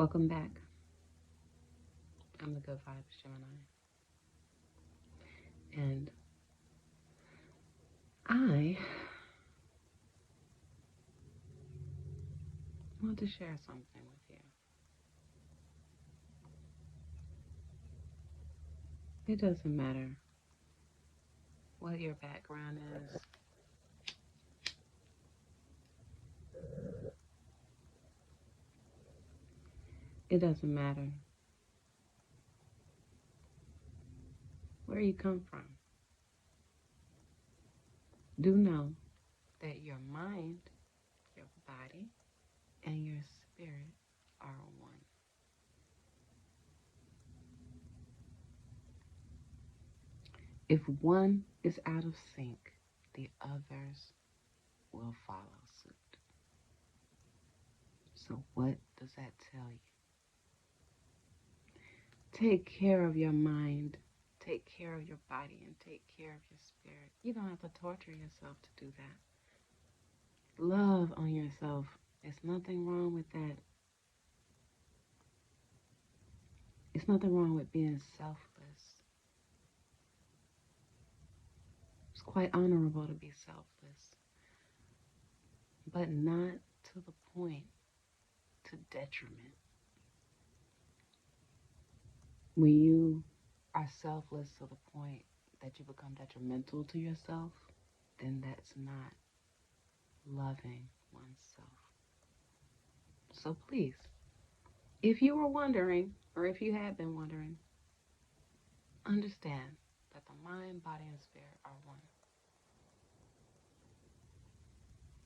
Welcome back. I'm the Good Vibes Gemini. And I want to share something with you. It doesn't matter what your background is. It doesn't matter where you come from. Do know that your mind, your body, and your spirit are one. If one is out of sync, the others will follow suit. So what does that tell you? Take care of your mind, take care of your body, and take care of your spirit. You don't have to torture yourself to do that. Love on yourself. There's nothing wrong with that. It's nothing wrong with being selfless. It's quite honorable to be selfless, but not to the point to detriment. When you are selfless to the point that you become detrimental to yourself, then that's not loving oneself. So please, if you were wondering, or if you had been wondering, understand that the mind, body, and spirit are one.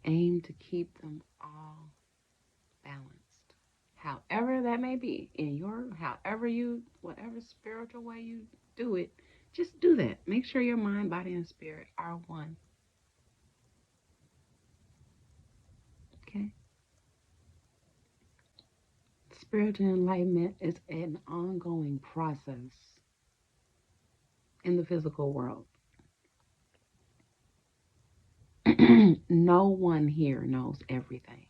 Aim to keep them all balanced. However that may be, whatever spiritual way you do it, just do that. Make sure your mind, body, and spirit are one. Okay? Spiritual enlightenment is an ongoing process in the physical world. No one here knows everything,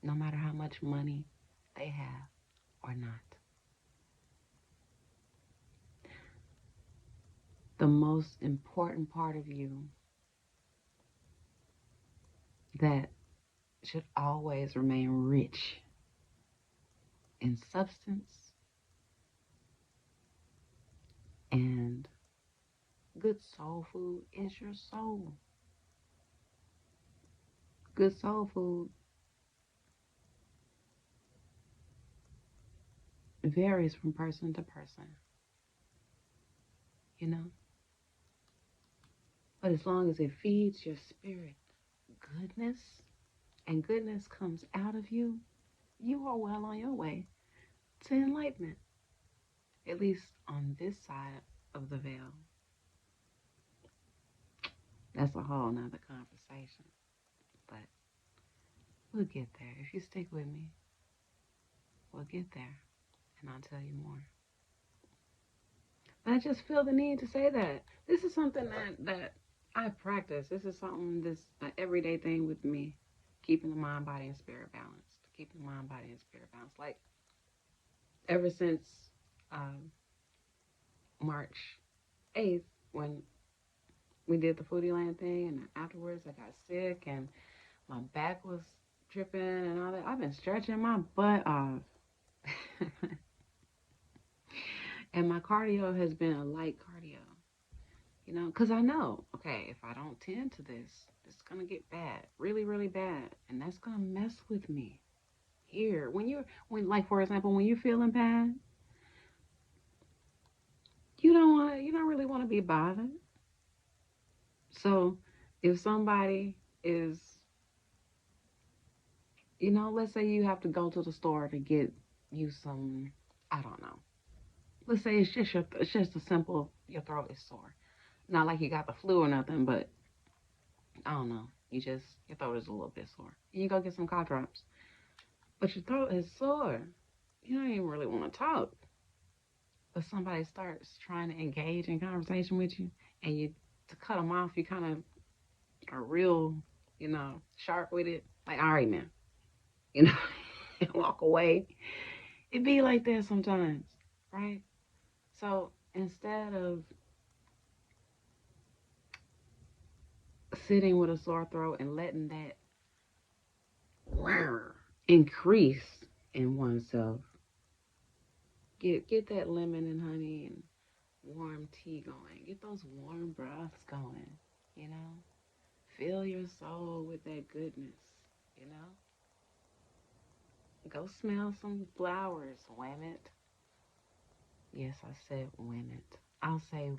no matter how much money they have or not. The most important part of you that should always remain rich in substance and good soul food is your soul. Good soul food varies from person to person, you know? But as long as it feeds your spirit goodness, and goodness comes out of you, you are well on your way to enlightenment, at least on this side of the veil. That's a whole nother conversation, but we'll get there. If you stick with me, we'll get there, and I'll tell you more. But I just feel the need to say that. This is something that I practice. This is something that's an everyday thing with me, keeping the mind, body, and spirit balanced. Keeping the mind, body, and spirit balanced. Like, ever since March 8th, when we did the Foodie Land thing, and afterwards I got sick, and my back was tripping and all that. I've been stretching my butt off. And my cardio has been a light cardio, you know, because I know, okay, if I don't tend to this, it's going to get bad, really, really bad. And that's going to mess with me here. Like, for example, when you're feeling bad, you don't really want to be bothered. So if somebody is, you know, let's say you have to go to the store to get you some, I don't know. Let's say it's just a simple, your throat is sore. Not like you got the flu or nothing, but I don't know. Your throat is a little bit sore. You go get some cough drops. But your throat is sore. You don't even really want to talk. But somebody starts trying to engage in conversation with you, and to cut them off, you kind of are real, sharp with it. Like, all right, man. You know? and walk away. It be like that sometimes, right? So instead of sitting with a sore throat and letting that increase in oneself, get that lemon and honey and warm tea going. Get those warm broths going, you know? Fill your soul with that goodness, you know? Go smell some flowers, wham it. Yes, I said wham it. I'll say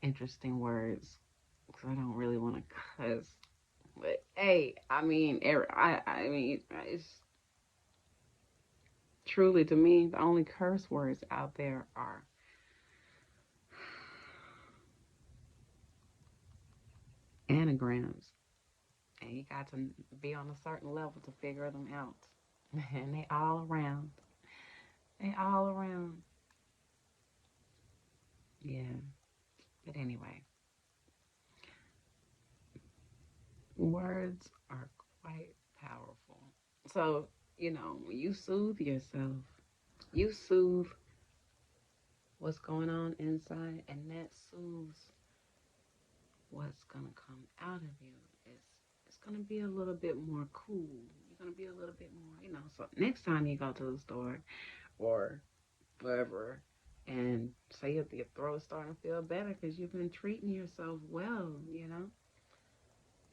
interesting words because I don't really want to cuss. But hey, I mean, it's truly to me the only curse words out there are anagrams, and you got to be on a certain level to figure them out. And they all around. They all around. Yeah. But anyway, words are quite powerful. So, when you soothe yourself, you soothe what's going on inside, and that soothes what's gonna come out of you. It's gonna be a little bit more cool. You're gonna be a little bit more, So next time you go to the store or wherever, and say your throat's starting to feel better because you've been treating yourself well,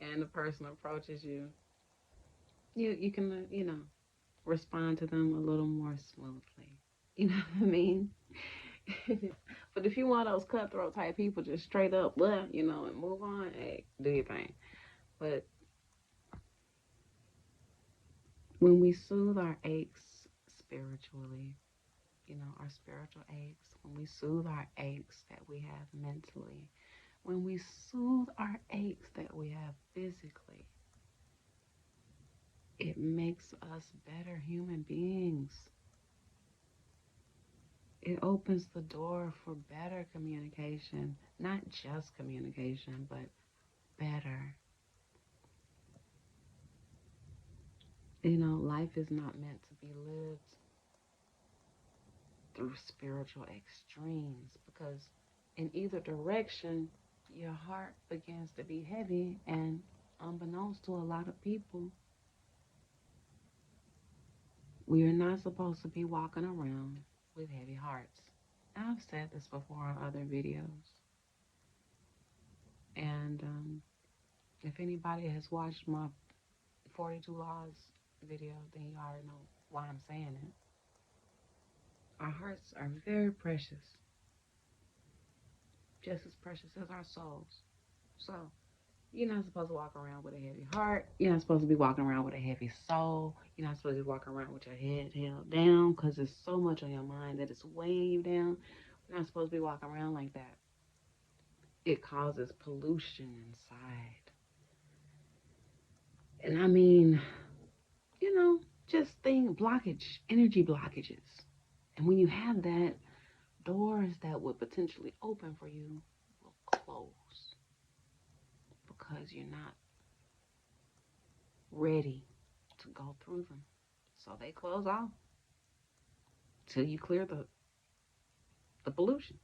and the person approaches you, you can respond to them a little more smoothly. You know what I mean? But if you want those cutthroat type people, just straight up, and move on, hey, do your thing. But when we soothe our aches spiritually, our spiritual aches, when we soothe our aches that we have mentally, when we soothe our aches that we have physically, it makes us better human beings. It opens the door for better communication, not just communication, but better. Life is not meant to be lived through spiritual extremes because in either direction, your heart begins to be heavy, and unbeknownst to a lot of people, we are not supposed to be walking around with heavy hearts. I've said this before on other videos, and if anybody has watched my 42 Laws video, then you already know why I'm saying it. Our hearts are very precious, just as precious as our souls. So, you're not supposed to walk around with a heavy heart. You're not supposed to be walking around with a heavy soul. You're not supposed to be walking around with your head held down because there's so much on your mind that it's weighing you down. You're not supposed to be walking around like that. It causes pollution inside. And I mean, just energy blockages. And when you have that, doors that would potentially open for you will close because you're not ready to go through them. So they close off till you clear the pollution.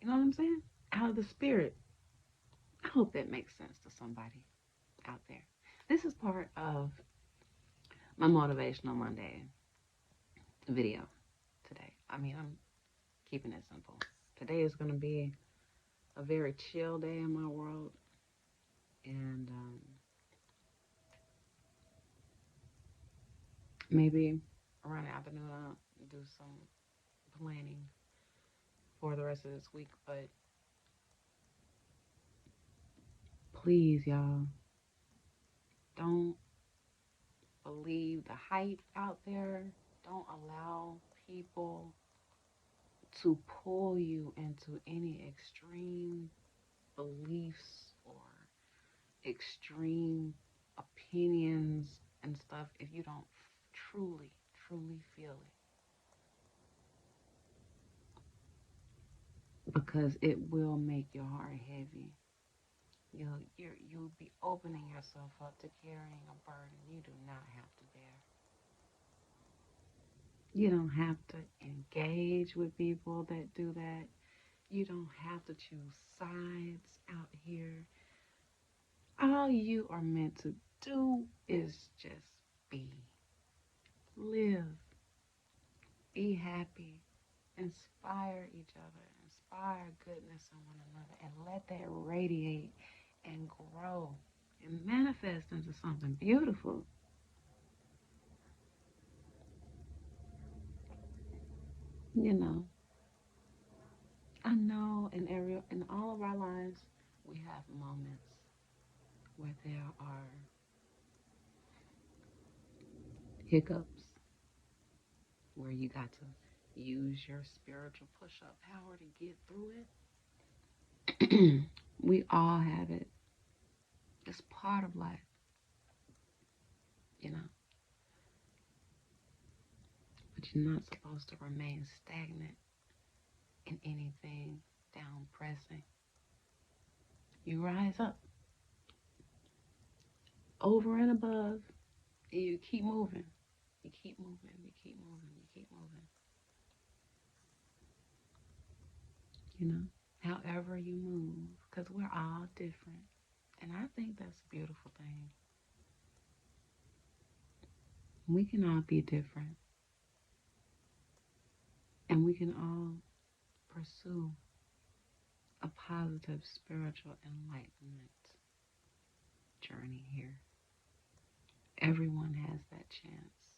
You know what I'm saying? Out of the spirit. I hope that makes sense to somebody out there. This is part of my Motivational Monday video today. I'm keeping it simple. Today is going to be a very chill day in my world. And maybe around the afternoon I'll do some planning for the rest of this week. But please, y'all, don't believe the hype out there. Don't allow people to pull you into any extreme beliefs or extreme opinions and stuff if you don't truly, truly feel it. Because it will make your heart heavy. You'll be opening yourself up to carrying a burden you do not have to bear. You don't have to engage with people that do that. You don't have to choose sides out here. All you are meant to do is just be, live, be happy, inspire each other, inspire goodness in one another, and let that radiate and grow and manifest into something beautiful. You know, I know in all of our lives we have moments where there are hiccups, where you got to use your spiritual push-up power to get through it. We all have it. It's part of life, you know. But you're not supposed to remain stagnant in anything down pressing. You rise up over and above, and you keep moving. You keep moving. You keep moving. You keep moving. You know, however you move, because we're all different. And I think that's a beautiful thing. We can all be different, and we can all pursue a positive spiritual enlightenment journey here. Everyone has that chance.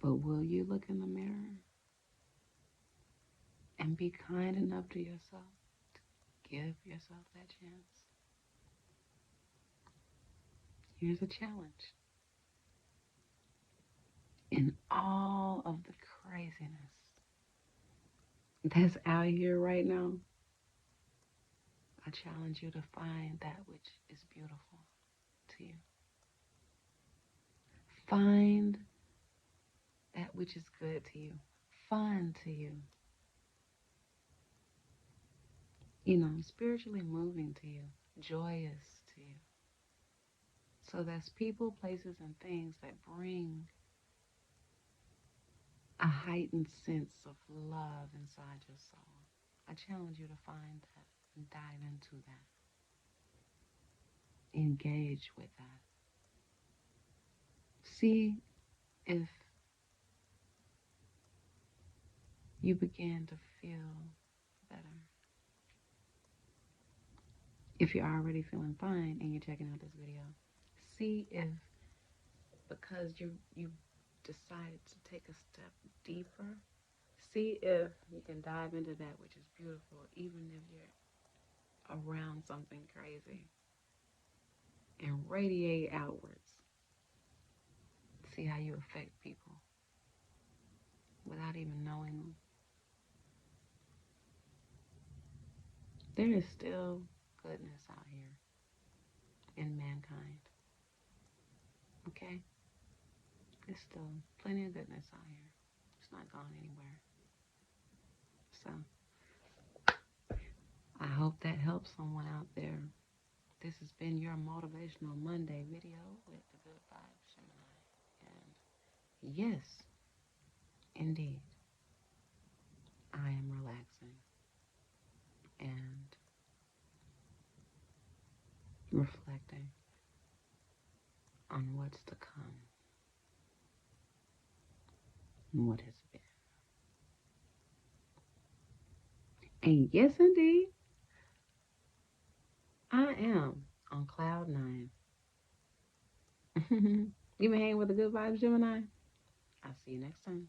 But will you look in the mirror and be kind enough to yourself to give yourself that chance? Here's a challenge. In all of the craziness that's out here right now, I challenge you to find that which is beautiful to you. Find that which is good to you, fun to you, spiritually moving to you, joyous to you. So that's people, places, and things that bring a heightened sense of love inside your soul. I challenge you to find that and dive into that. Engage with that. See if you begin to feel better. If you're already feeling fine and you're checking out this video, see if because you decided to take a step deeper, see if you can dive into that which is beautiful, even if you're around something crazy, and radiate outwards. See how you affect people without even knowing them. There is still goodness out here in mankind. Okay? There's still plenty of goodness out here. It's not gone anywhere. So, I hope that helps someone out there. This has been your Motivational Monday video with the Good Vibes Gemini. And yes, indeed, I am relaxing and reflecting on what's to come and what has been. And yes, indeed, I am on cloud 9. You been hanging with the Good Vibes Gemini? I'll see you next time.